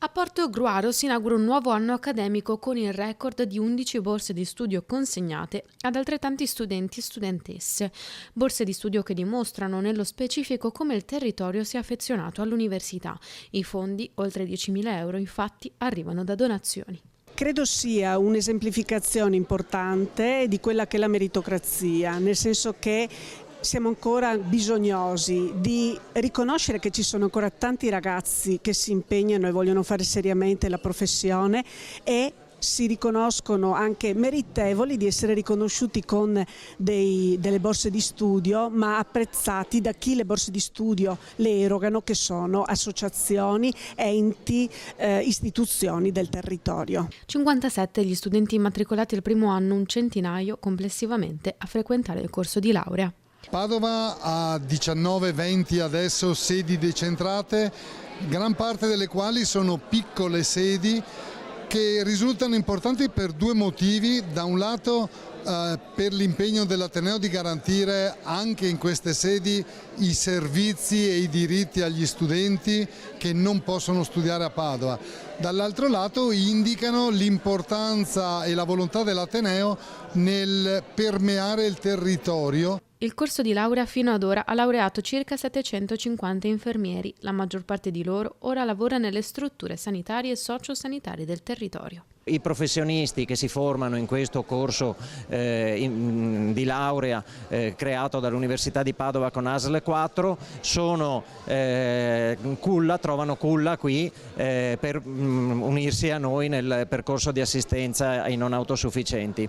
A Porto Gruaro si inaugura un nuovo anno accademico con il record di 11 borse di studio consegnate ad altrettanti studenti e studentesse. Borse di studio che dimostrano nello specifico come il territorio sia affezionato all'università. I fondi, oltre 10.000 euro, infatti, arrivano da donazioni. Credo sia un'esemplificazione importante di quella che è la meritocrazia, nel senso che siamo ancora bisognosi di riconoscere che ci sono ancora tanti ragazzi che si impegnano e vogliono fare seriamente la professione e si riconoscono anche meritevoli di essere riconosciuti con delle borse di studio, ma apprezzati da chi le borse di studio le erogano, che sono associazioni, enti, istituzioni del territorio. 57 gli studenti immatricolati al primo anno, un centinaio complessivamente a frequentare il corso di laurea. Padova ha 19-20 adesso sedi decentrate, gran parte delle quali sono piccole sedi che risultano importanti per due motivi: da un lato per l'impegno dell'Ateneo di garantire anche in queste sedi i servizi e i diritti agli studenti che non possono studiare a Padova, dall'altro lato indicano l'importanza e la volontà dell'Ateneo nel permeare il territorio. Il corso di laurea fino ad ora ha laureato circa 750 infermieri, la maggior parte di loro ora lavora nelle strutture sanitarie e sociosanitarie del territorio. I professionisti che si formano in questo corso di laurea creato dall'Università di Padova con ASL 4 trovano culla qui per unirsi a noi nel percorso di assistenza ai non autosufficienti.